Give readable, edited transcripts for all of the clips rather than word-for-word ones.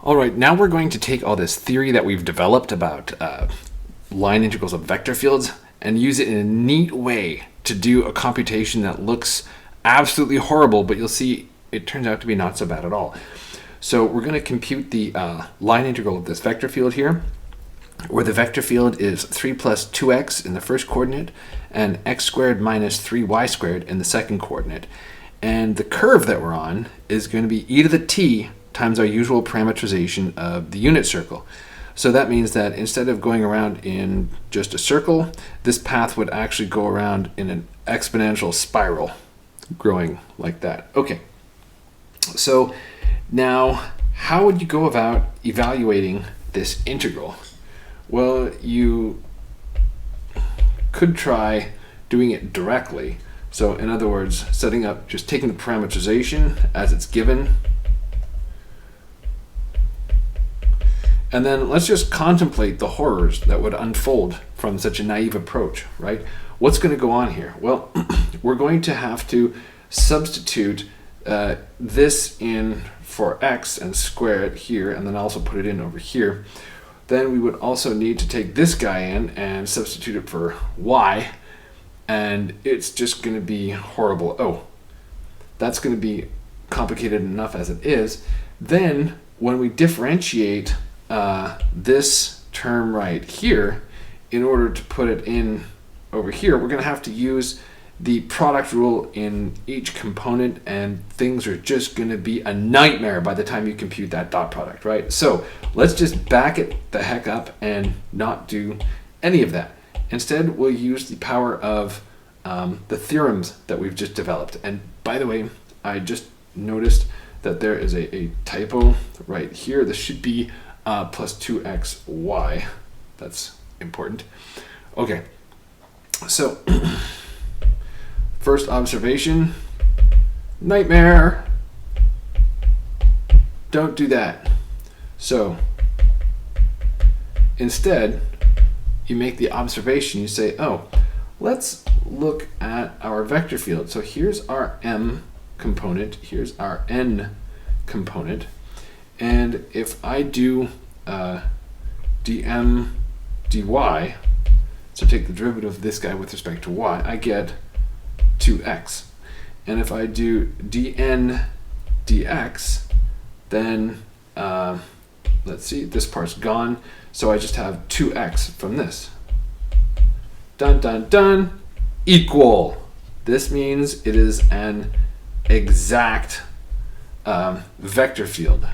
All right, now we're going to take all this theory that we've developed about line integrals of vector fields and use it in a neat way to do a computation that looks absolutely horrible, but you'll see it turns out to be not so bad at all. So we're going to compute the line integral of this vector field here, where the vector field is 3 plus 2x in the first coordinate and x squared minus 3y squared in the second coordinate. And the curve that we're on is going to be e to the t times our usual parameterization of the unit circle. So that means that instead of going around in just a circle, this path would actually go around in an exponential spiral, growing like that. Okay, so now how would you go about evaluating this integral? Well, you could try doing it directly. So in other words, setting up, just taking the parameterization as it's given, and then let's just contemplate the horrors that would unfold from such a naive approach, right? What's going to go on here? Well, we're going to have to substitute this in for x and square it here, and then also put it in over here. Then we would also need to take this guy in and substitute it for y, and it's just going to be horrible. Oh, that's going to be complicated enough as it is. Then when we differentiate this term right here, in order to put it in over here, we're going to have to use the product rule in each component, and things are just going to be a nightmare by the time you compute that dot product, right? So let's just back it the heck up and not do any of that. Instead, we'll use the power of the theorems that we've just developed. And by the way, I just noticed that there is a typo right here. This should be plus 2xy. That's important. Okay, so first observation, nightmare. Don't do that. So instead, you make the observation, you say, oh, let's look at our vector field. So here's our m component, here's our n component, and if I do dm dy, so take the derivative of this guy with respect to y, I get 2x. And if I do dn dx, then let's see, this part's gone, so I just have 2x from this. Dun dun dun, equal. This means it is an exact vector field.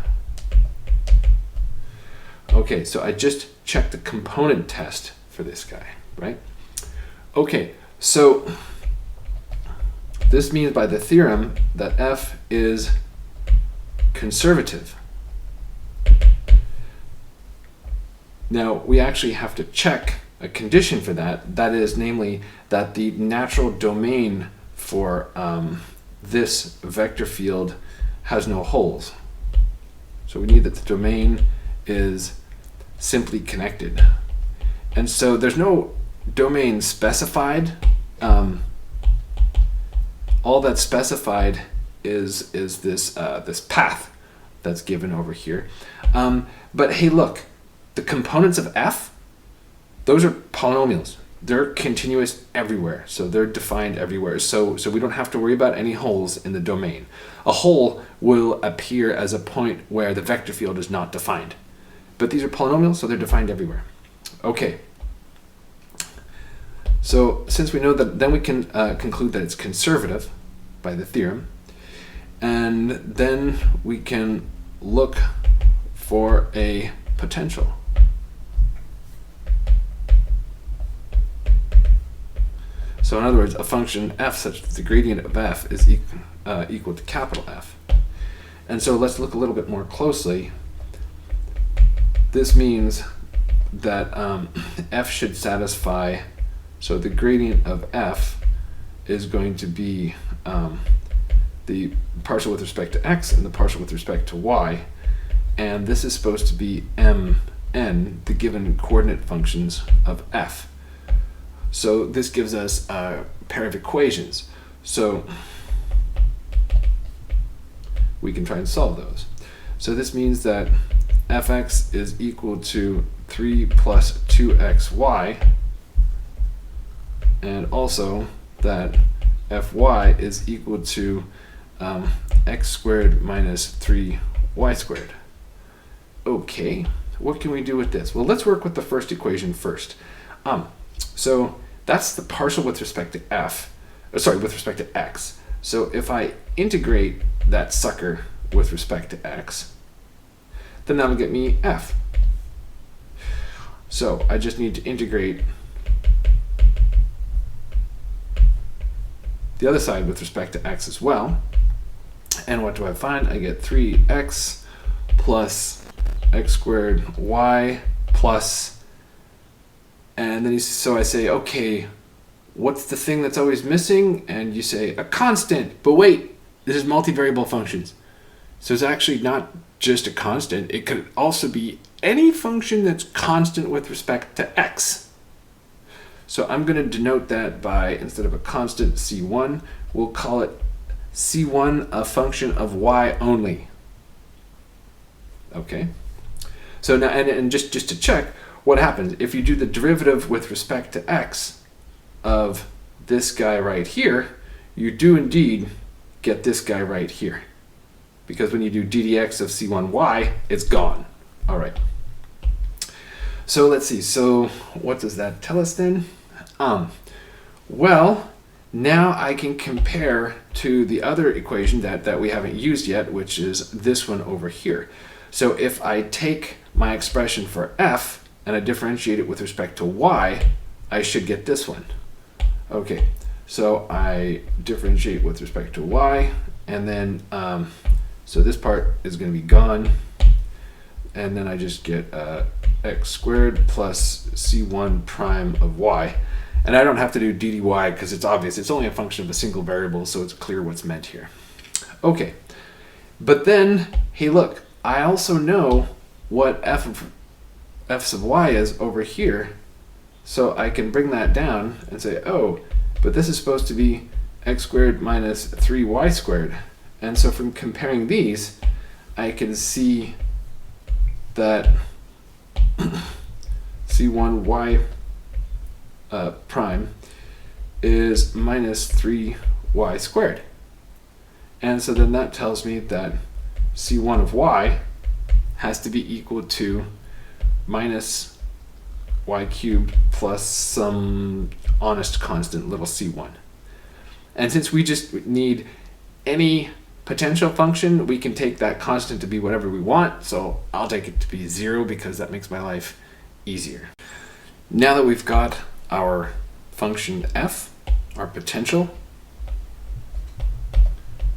Okay, so I just checked the component test for this guy, right? Okay, so this means by the theorem that f is conservative. Now, we actually have to check a condition for that. That is, namely, that the natural domain for this vector field has no holes. So we need that the domain is simply connected. And so there's no domain specified. All that's specified is this this path that's given over here. But hey, look, the components of f, those are polynomials. They're continuous everywhere, so they're defined everywhere. So we don't have to worry about any holes in the domain. A hole will appear as a point where the vector field is not defined. But these are polynomials, so they're defined everywhere. Okay. So since we know that, then we can conclude that it's conservative by the theorem. And then we can look for a potential. So in other words, a function f such that the gradient of f is equal to capital F. And so let's look a little bit more closely. This means that f should satisfy, so the gradient of f is going to be the partial with respect to x and the partial with respect to y. And this is supposed to be mn, the given coordinate functions of f. So this gives us a pair of equations. So we can try and solve those. So this means that fx is equal to 3 plus 2xy, and also that fy is equal to x squared minus 3y squared. Okay, what can we do with this? Well, let's work with the first equation first. So that's the partial with respect to with respect to x. So if I integrate that sucker with respect to x, then that'll get me f. So I just need to integrate the other side with respect to x as well. And what do I find? I get 3x plus x squared y plus, and then so I say, okay, what's the thing that's always missing? And you say a constant, but wait, this is multivariable functions. So it's actually not just a constant, it could also be any function that's constant with respect to x. So I'm going to denote that by, instead of a constant c1, we'll call it c1 a function of y only. Okay. So now, and just to check, what happens if you do the derivative with respect to x of this guy right here, you do indeed get this guy right here. Because when you do ddx of c1y, it's gone. All right. So let's see. So what does that tell us then? Well, now I can compare to the other equation that we haven't used yet, which is this one over here. So if I take my expression for f and I differentiate it with respect to y, I should get this one. Okay, so I differentiate with respect to y, and then so this part is going to be gone, and then I just get x squared plus c1 prime of y. And I don't have to do dy because it's obvious. It's only a function of a single variable, so it's clear what's meant here. Okay, but then, hey look, I also know what f sub y is over here, so I can bring that down and say, oh, but this is supposed to be x squared minus 3y squared. And so from comparing these, I can see that c1y prime is minus 3y squared. And so then that tells me that c1 of y has to be equal to minus y cubed plus some honest constant little c1. And since we just need any potential function, we can take that constant to be whatever we want. So I'll take it to be 0 because that makes my life easier. Now that we've got our function f, our potential,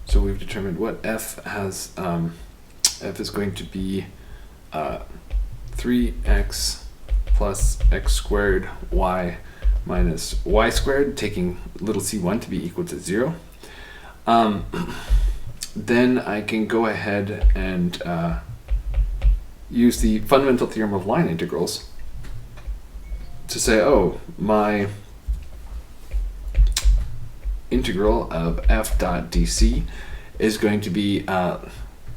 so we've determined what f has, f is going to be 3x plus x squared y minus y squared, taking little c1 to be equal to 0. Then I can go ahead and use the fundamental theorem of line integrals to say, oh, my integral of f dot dc is going to be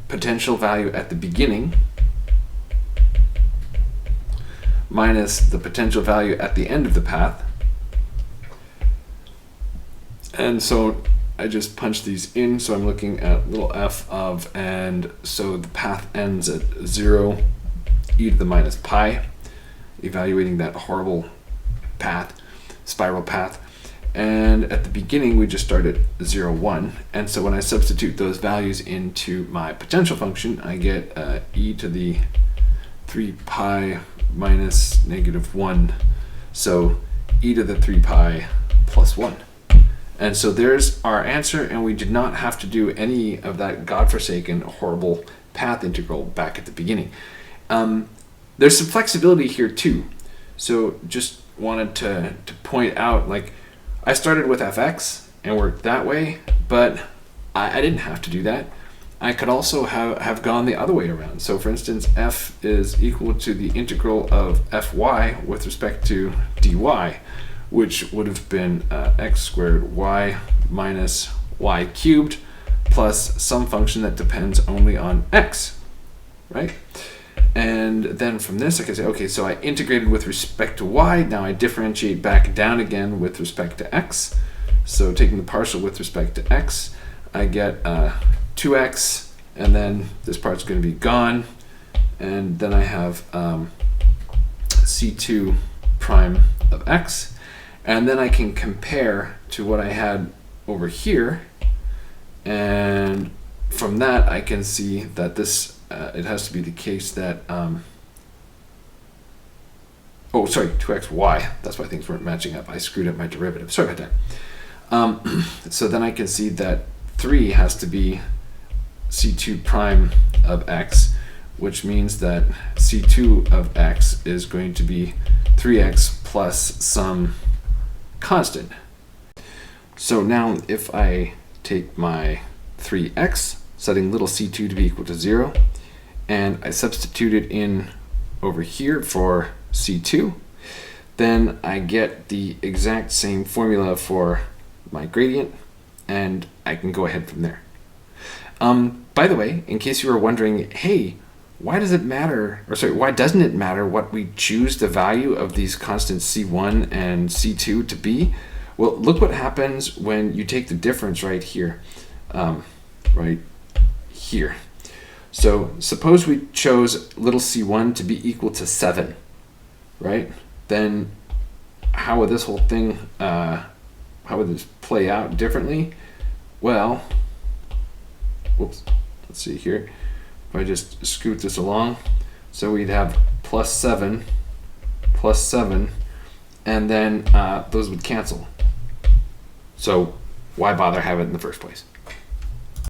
potential value at the beginning minus the potential value at the end of the path. And so I just punch these in, so I'm looking at little f of, and so the path ends at 0 e to the minus pi, evaluating that horrible path, spiral path. And at the beginning we just start at 0, 1, and so when I substitute those values into my potential function, I get e to the 3 pi minus negative 1, so e to the 3 pi plus 1. And so there's our answer, and we did not have to do any of that godforsaken, horrible path integral back at the beginning. There's some flexibility here too. So just wanted to point out, like, I started with fx and worked that way, but I didn't have to do that. I could also have gone the other way around. So for instance, f is equal to the integral of fy with respect to dy, which would have been x squared y minus y cubed plus some function that depends only on x, right? And then from this, I can say, okay, so I integrated with respect to y. Now I differentiate back down again with respect to x. So taking the partial with respect to x, I get 2x, and then this part's going to be gone. And then I have c2 prime of x. And then I can compare to what I had over here. And from that, I can see that this, it has to be the case that, 2xy. That's why things weren't matching up. I screwed up my derivative. Sorry about that. So then I can see that 3 has to be c2 prime of x, which means that c2 of x is going to be 3x plus some constant. So now if I take my 3x, setting little c2 to be equal to 0, and I substitute it in over here for c2, then I get the exact same formula for my gradient, and I can go ahead from there. By the way, in case you were wondering, hey, why doesn't it matter what we choose the value of these constants c1 and c2 to be? Well, look what happens when you take the difference right here. Right here. So suppose we chose little c1 to be equal to 7, right? Then how would this whole thing, how would this play out differently? Well, whoops, let's see here. If I just scoot this along, so we'd have plus 7, and then those would cancel. So why bother having it in the first place?